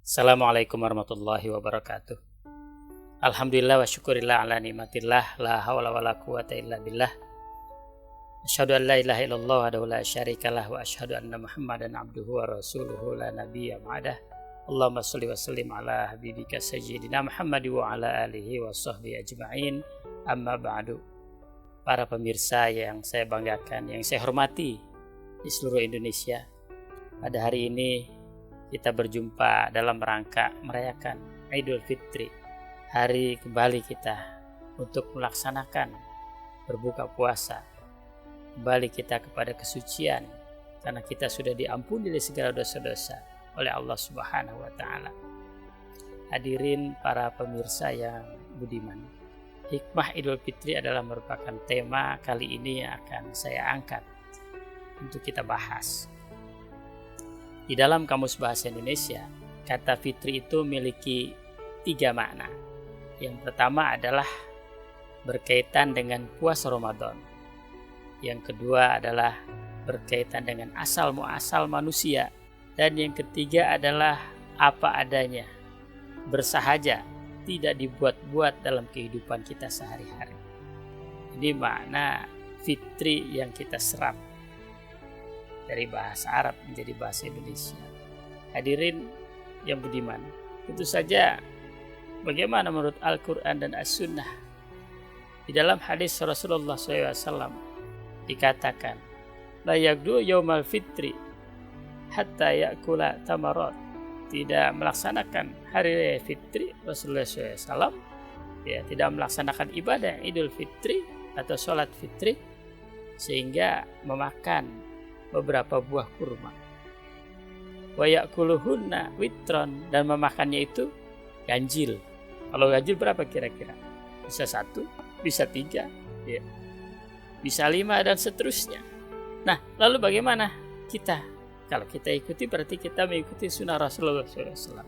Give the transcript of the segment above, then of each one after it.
Assalamualaikum warahmatullahi wabarakatuh. Alhamdulillah wa syukurillah ala nikmatillah, la hawla wa la quwata illa billah. Asyhadu an la ilaha illallah wahdahu la syarikalah wa asyhadu anna Muhammadan abduhu wa rasuluhu la nabiyya ba'dah. Allahumma shalli wa sallim ala habibika sayyidina Muhammad wa ala alihi wa sahbihi ajma'in. Amma ba'du. Para pemirsa yang saya banggakan, yang saya hormati di seluruh Indonesia, pada hari ini kita berjumpa dalam rangka merayakan Idul Fitri, hari kembali kita untuk melaksanakan berbuka puasa, kembali kita kepada kesucian karena kita sudah diampuni dari segala dosa-dosa oleh Allah Subhanahu wa Ta'ala. Hadirin para pemirsa yang budiman, hikmah Idul Fitri adalah merupakan tema kali ini yang akan saya angkat untuk kita bahas. Di dalam Kamus Bahasa Indonesia, kata fitri itu memiliki 3 makna. Yang pertama adalah berkaitan dengan puasa Ramadan. Yang kedua adalah berkaitan dengan asal muasal manusia. Dan yang ketiga adalah apa adanya, bersahaja, tidak dibuat-buat dalam kehidupan kita sehari-hari. Ini makna fitri yang kita serap dari bahasa Arab menjadi bahasa Indonesia. Hadirin yang budiman, tentu saja bagaimana menurut Al-Quran dan As-Sunnah. Di dalam hadis Rasulullah SAW dikatakan, la yagdu yaumal fitri hatta yakula tamarat. Tidak melaksanakan hari raya fitri Rasulullah SAW, tidak melaksanakan ibadah Idul Fitri atau sholat fitri sehingga memakan beberapa buah kurma. Wa yakuluhunna witron, dan memakannya itu ganjil. Kalau ganjil berapa kira-kira? Bisa 1, bisa 3, bisa 5 dan seterusnya. Nah, lalu bagaimana kita? Kalau kita ikuti berarti kita mengikuti sunnah Rasulullah SAW.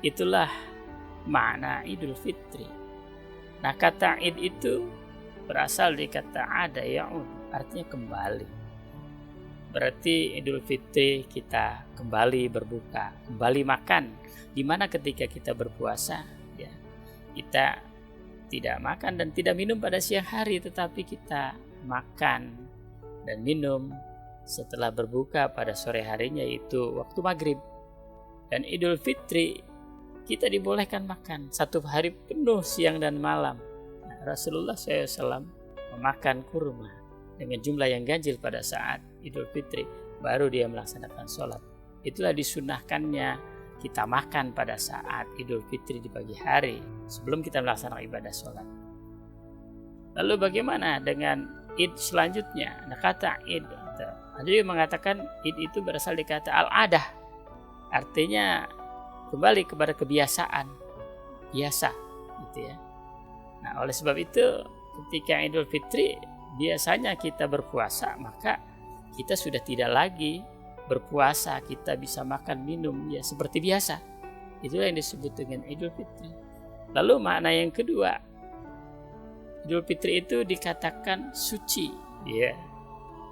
Itulah makna Idul Fitri. Nah, kata id itu berasal dari kata ada ya'ud, artinya kembali. Berarti Idul Fitri kita kembali berbuka, kembali makan. Dimana ketika kita berpuasa, kita tidak makan dan tidak minum pada siang hari, tetapi kita makan dan minum setelah berbuka pada sore harinya, yaitu waktu maghrib. Dan Idul Fitri kita dibolehkan makan 1 hari penuh siang dan malam. Nah, Rasulullah SAW memakan kurma dengan jumlah yang ganjil pada saat Idul Fitri, baru dia melaksanakan sholat. Itulah disunahkannya kita makan pada saat Idul Fitri di pagi hari sebelum kita melaksanakan ibadah sholat. Lalu bagaimana dengan Id selanjutnya? Nah, kata Id, ada yang mengatakan Id itu berasal dari kata al-adah, artinya kembali kepada kebiasaan, biasa, gitu ya. Nah, oleh sebab itu ketika Idul Fitri biasanya kita berpuasa, maka kita sudah tidak lagi berpuasa, kita bisa makan minum seperti biasa. Itulah yang disebut dengan Idul Fitri. Lalu makna yang kedua, Idul Fitri itu dikatakan suci.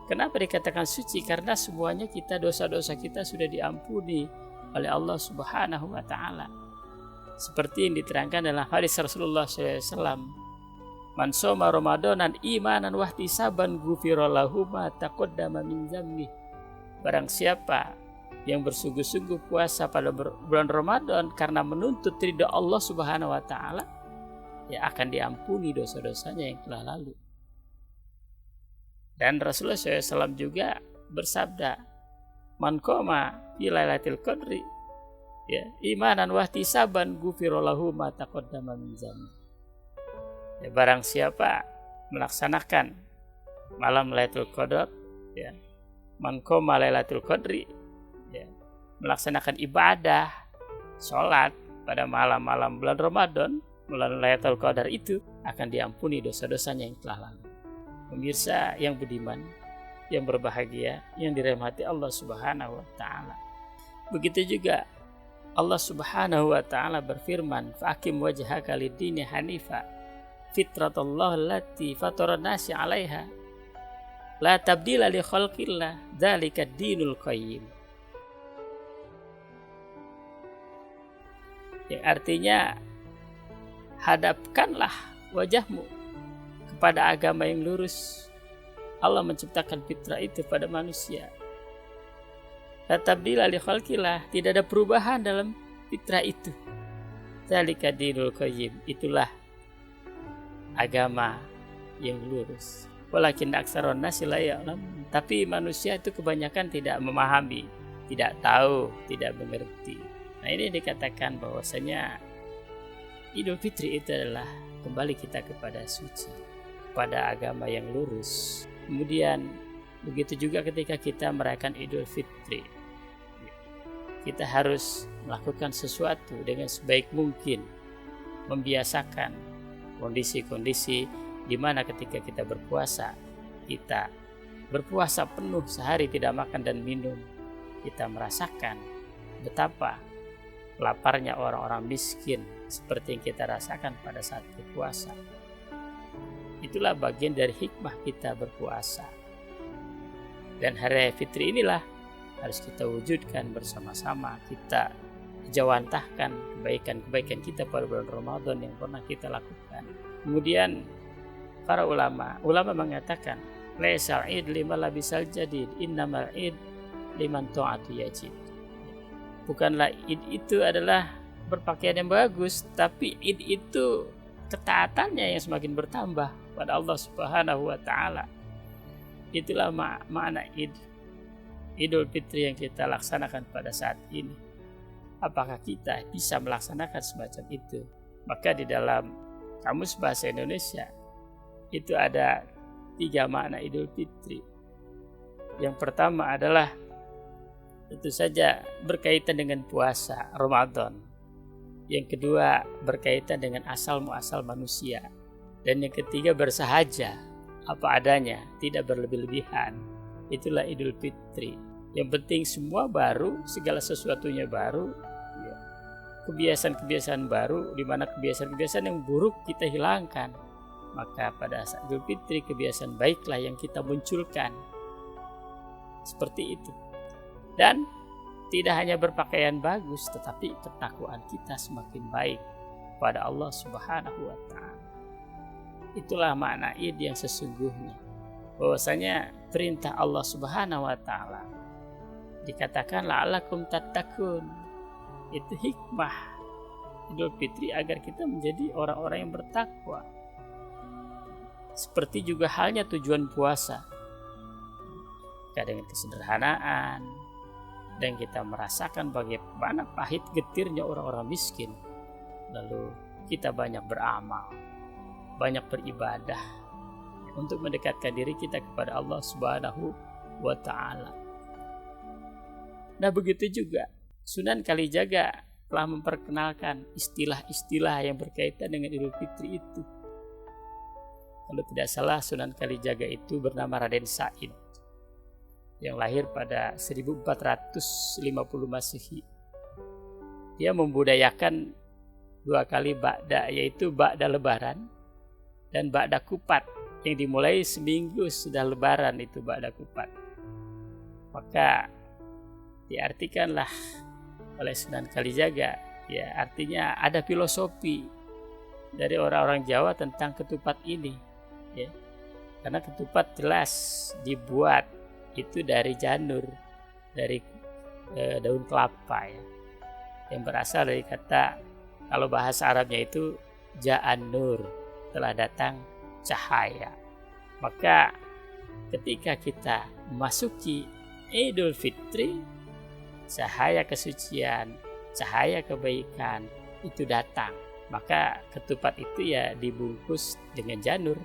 Kenapa dikatakan suci? Karena semuanya kita, dosa-dosa kita sudah diampuni oleh Allah Subhanahu wa Ta'ala. Seperti yang diterangkan dalam hadis Rasulullah SAW, man shoma ramadanan imanan wahtisaban ghufira lahu ma taqaddama min dzambi. Barang siapa yang bersungguh-sungguh puasa pada bulan Ramadan karena menuntut ridha Allah Subhanahu wa Ta'ala, akan diampuni dosa-dosanya yang telah lalu. Dan Rasulullah SAW juga bersabda, man qama fi lailatul qadri imanan wahtisaban ghufira lahu ma taqaddama min dzambi. Barang siapa melaksanakan malam Lailatul Qadar, man qoma Lailatul Qadri, melaksanakan ibadah sholat pada malam-malam bulan Ramadan, bulan Lailatul Qadar itu, akan diampuni dosa-dosanya yang telah lalu. Pemirsa yang budiman, yang berbahagia, yang dirahmati Allah Subhanahu wa Ta'ala. Begitu juga Allah Subhanahu wa Ta'ala berfirman, fa'akim wajhaka lid-dini hanifa fitratullah allati fataran nasi 'alaiha la tabdila li khalqillah dzalika dinul qayyim. yang artinya hadapkanlah wajahmu kepada agama yang lurus. Allah menciptakan fitrah itu pada manusia. La tabdila li khalqillah, tidak ada perubahan dalam fitrah itu. Dzalika dinul qayyim, itulah agama yang lurus. Walakin aktsaron nasi la ya'lamun, tapi manusia itu kebanyakan tidak memahami, tidak tahu, tidak mengerti. Nah, ini dikatakan bahwasanya Idul Fitri itu adalah kembali kita kepada suci, pada agama yang lurus. Kemudian begitu juga ketika kita merayakan Idul Fitri, kita harus melakukan sesuatu dengan sebaik mungkin, membiasakan kondisi-kondisi di mana ketika kita berpuasa penuh sehari tidak makan dan minum, kita merasakan betapa laparnya orang-orang miskin seperti yang kita rasakan pada saat berpuasa. Itulah bagian dari hikmah kita berpuasa. Dan hari Fitri inilah harus kita wujudkan bersama-sama, kita jawantahkan kebaikan-kebaikan kita pada bulan Ramadan yang pernah kita lakukan. Kemudian para ulama mengatakan, laisal id liman labisal jadid, innamal id liman ta'atu yajid. Bukanlah id itu adalah berpakaian yang bagus, tapi id itu ketaatannya yang semakin bertambah pada Allah Subhanahu wa taala. Itulah makna Idul Fitri yang kita laksanakan pada saat ini. Apakah kita bisa melaksanakan semacam itu? Maka di dalam Kamus Bahasa Indonesia itu ada 3 makna Idul Fitri. Yang pertama adalah tentu saja berkaitan dengan puasa Ramadan. Yang kedua berkaitan dengan asal muasal manusia. Dan yang ketiga bersahaja apa adanya, tidak berlebih-lebihan. Itulah Idul Fitri. Yang penting semua baru, segala sesuatunya baru, ya. Kebiasaan-kebiasaan baru, di mana kebiasaan-kebiasaan yang buruk kita hilangkan. Maka pada saat Idul Fitri kebiasaan baiklah yang kita munculkan. Seperti itu. Dan tidak hanya berpakaian bagus, tetapi ketakwaan kita semakin baik pada Allah Subhanahu wa taala. Itulah makna Id yang sesungguhnya. Bahwasanya perintah Allah Subhanahu wa taala dikatakan la'allakum tattaqun. Itu hikmah Idul Fitri agar kita menjadi orang-orang yang bertakwa. Seperti juga halnya tujuan puasa, dengan kesederhanaan, dan kita merasakan bagaimana pahit getirnya orang-orang miskin. Lalu kita banyak beramal, banyak beribadah untuk mendekatkan diri kita kepada Allah Subhanahu wa ta'ala. Nah, begitu juga Sunan Kalijaga telah memperkenalkan istilah-istilah yang berkaitan dengan Idul Fitri itu. Kalau tidak salah Sunan Kalijaga itu bernama Raden Said yang lahir pada 1450 Masehi. Dia membudayakan 2 kali ba'da, yaitu ba'da lebaran dan ba'da kupat yang dimulai seminggu sudah lebaran, itu ba'da kupat. Maka diartikanlah oleh Sunan Kalijaga, ya artinya ada filosofi dari orang-orang Jawa tentang ketupat ini. Ya, karena ketupat jelas dibuat itu dari janur, dari daun kelapa, ya, yang berasal dari kata, kalau bahasa Arabnya itu ja'an nur, telah datang cahaya. Maka ketika kita memasuki Idul Fitri, cahaya kesucian, cahaya kebaikan itu datang. Maka ketupat itu ya dibungkus dengan janur,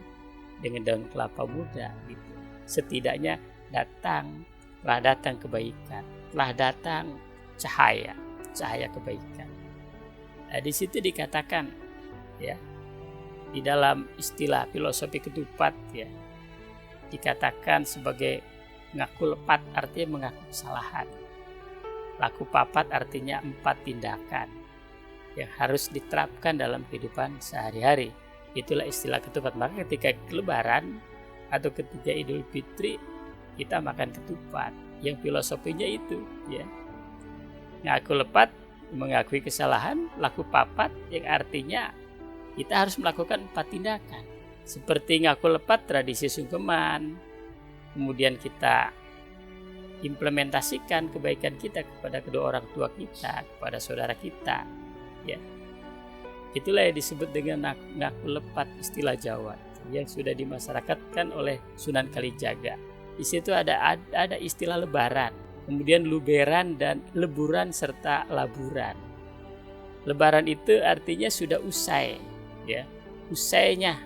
dengan daun kelapa muda gitu. Setidaknya telah datang kebaikan, telah datang cahaya kebaikan. Nah, di situ dikatakan, ya, di dalam istilah filosofi ketupat, ya, dikatakan sebagai ngaku lepat, artinya mengaku kesalahan. Laku papat artinya 4 tindakan yang harus diterapkan dalam kehidupan sehari-hari. Itulah istilah ketupat. Maka ketika Lebaran atau ketika Idul Fitri kita makan ketupat yang filosofinya itu, ya, ngaku lepat mengakui kesalahan, laku papat, yang artinya kita harus melakukan 4 tindakan. Seperti ngaku lepat tradisi sungkeman, kemudian kita implementasikan kebaikan kita kepada kedua orang tua kita, kepada saudara kita, ya. Itulah yang disebut dengan ngaku lepat, istilah Jawa yang sudah dimasyarakatkan oleh Sunan Kalijaga. Di situ ada istilah lebaran, kemudian luberan dan leburan serta laburan. Lebaran itu artinya sudah usai, ya. Usainya,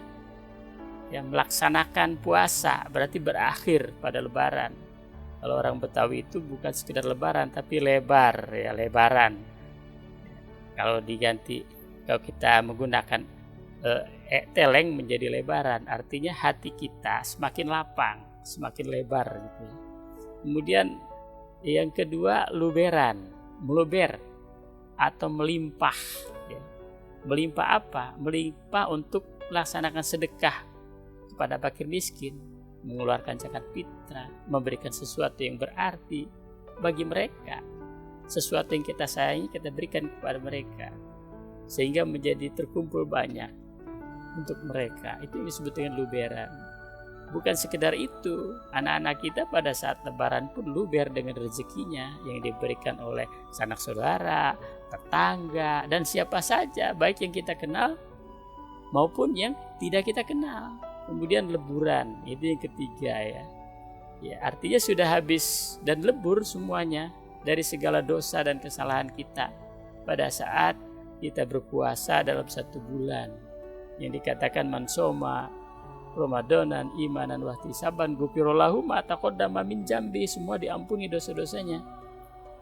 ya, melaksanakan puasa berarti berakhir pada lebaran. Kalau orang Betawi itu bukan sekedar lebaran tapi lebar, ya, lebaran. Kalau kita menggunakan teleng menjadi lebaran, artinya hati kita semakin lapang, semakin lebar gitu. Kemudian yang kedua luberan, meluber atau melimpah, ya. Melimpah apa? Melimpah untuk melaksanakan sedekah kepada fakir miskin, mengeluarkan zakat fitrah, memberikan sesuatu yang berarti bagi mereka, sesuatu yang kita sayangi kita berikan kepada mereka sehingga menjadi terkumpul banyak untuk mereka. Itu yang disebut dengan luberan. Bukan sekedar itu, anak-anak kita pada saat lebaran pun luber dengan rezekinya yang diberikan oleh sanak saudara, tetangga, dan siapa saja, baik yang kita kenal maupun yang tidak kita kenal. Kemudian leburan, itu yang ketiga, ya. Ya, artinya sudah habis dan lebur semuanya dari segala dosa dan kesalahan kita pada saat kita berpuasa dalam 1 bulan. Yang dikatakan man soma Ramadanan imanan wa ihtisaban ghufira lahu ma taqaddama min dzambi, semua diampuni dosa-dosanya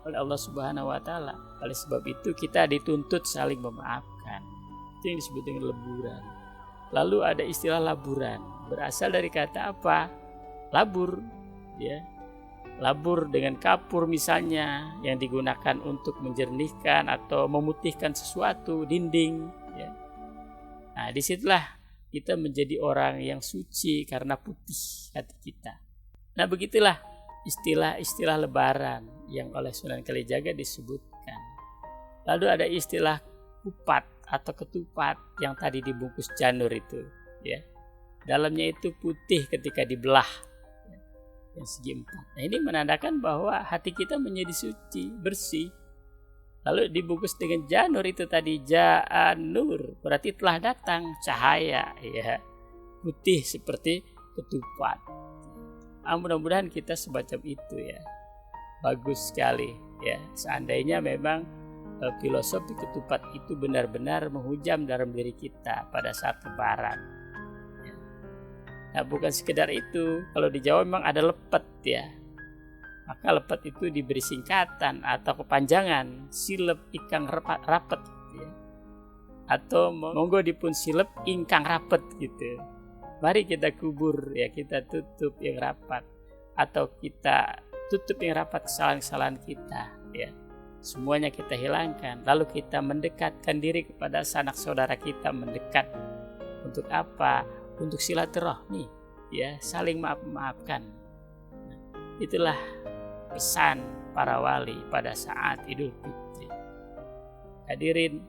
oleh Allah Subhanahu wa taala. Oleh sebab itu kita dituntut saling memaafkan. Itu yang disebut dengan leburan. Lalu ada istilah laburan, berasal dari kata apa? Labur, ya. Labur dengan kapur misalnya, yang digunakan untuk menjernihkan atau memutihkan sesuatu, dinding, ya. Nah, disitulah kita menjadi orang yang suci karena putih hati kita. Nah, begitulah istilah-istilah lebaran yang oleh Sunan Kalijaga disebutkan. Lalu ada istilah kupat atau ketupat yang tadi dibungkus janur itu, ya. Dalamnya itu putih ketika dibelah, ya, yang segi 4. Nah, ini menandakan bahwa hati kita menjadi suci, bersih. Lalu dibungkus dengan janur itu tadi, janur, berarti telah datang cahaya, ya, putih seperti ketupat. Mudah-mudahan kita semacam itu, ya. Bagus sekali, ya. Seandainya memang filosofi ketupat itu benar-benar menghujam dalam diri kita pada saat lebaran. Nah, bukan sekedar itu. Kalau di Jawa memang ada lepet, ya. Maka lepet itu diberi singkatan atau kepanjangan silep ikang rapet, ya. Atau monggo dipun silep ingkang rapet gitu. Mari kita kubur, ya, kita tutup yang rapat, atau kita tutup yang rapat kesalahan-kesalahan kita, ya. Semuanya kita hilangkan, lalu kita mendekatkan diri kepada sanak saudara kita, mendekat untuk apa? Untuk silaturahmi, ya, saling maaf-maafkan. Nah, itulah pesan para wali pada saat Idul Fitri. Hadirin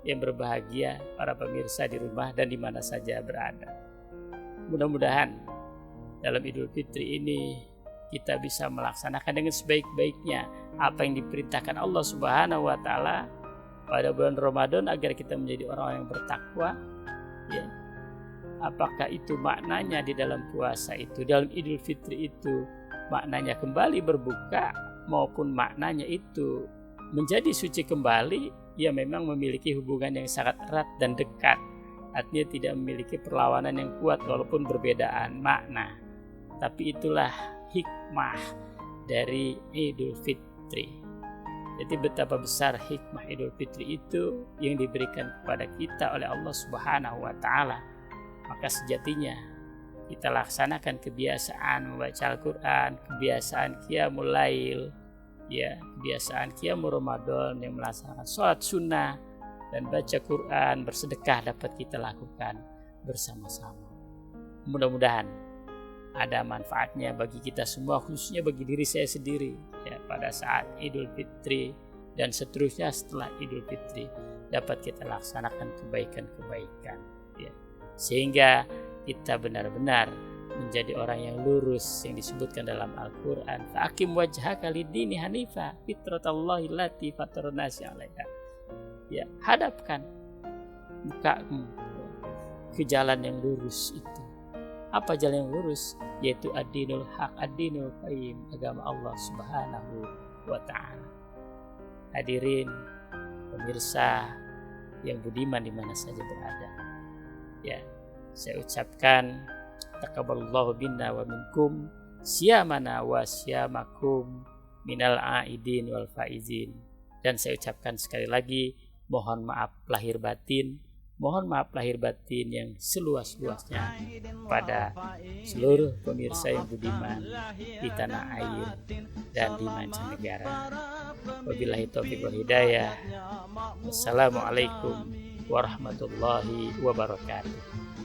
yang berbahagia, para pemirsa di rumah dan di mana saja berada. Mudah-mudahan dalam Idul Fitri ini kita bisa melaksanakan dengan sebaik-baiknya apa yang diperintahkan Allah Subhanahu wa taala pada bulan Ramadan agar kita menjadi orang yang bertakwa, ya. Apakah itu maknanya di dalam puasa itu, dalam Idul Fitri itu maknanya kembali berbuka, maupun maknanya itu menjadi suci kembali, ya memang memiliki hubungan yang sangat erat dan dekat. Artinya tidak memiliki perlawanan yang kuat walaupun berbedaan makna. Tapi itulah hikmah dari Idul Fitri. Jadi betapa besar hikmah Idul Fitri itu yang diberikan kepada kita oleh Allah Subhanahu wa taala. Maka sejatinya kita laksanakan kebiasaan membaca Al-Qur'an, kebiasaan qiyamul lail, ya, kebiasaan qiyamul Ramadan yang melaksanakan sholat sunnah dan baca Quran, bersedekah dapat kita lakukan bersama-sama. Mudah-mudahan ada manfaatnya bagi kita semua, khususnya bagi diri saya sendiri, ya, pada saat Idul Fitri dan seterusnya setelah Idul Fitri dapat kita laksanakan kebaikan-kebaikan, ya. Sehingga kita benar-benar menjadi orang yang lurus yang disebutkan dalam Al-Quran. Fa'akim wajhaka lid-dini hanifa fitratallahi allati fataran nasa 'alaiha. Ya, hadapkan mukamu ke jalan yang lurus itu. Apa jalan yang lurus? Yaitu ad-dinul haq, ad-dinul qayyim, agama Allah Subhanahu wa ta'ala. Hadirin pemirsa yang budiman di mana saja berada, ya, saya ucapkan taqabbalallahu minna wa minkum siyamana wa siyamakum minal aidin wal faizin. Dan saya ucapkan sekali lagi mohon maaf lahir batin, mohon maaf lahir batin yang seluas-luasnya pada seluruh pemirsa yang budiman di tanah air dan di mancanegara. Wabillahi taufiq wal hidayah. Wassalamualaikum warahmatullahi wabarakatuh.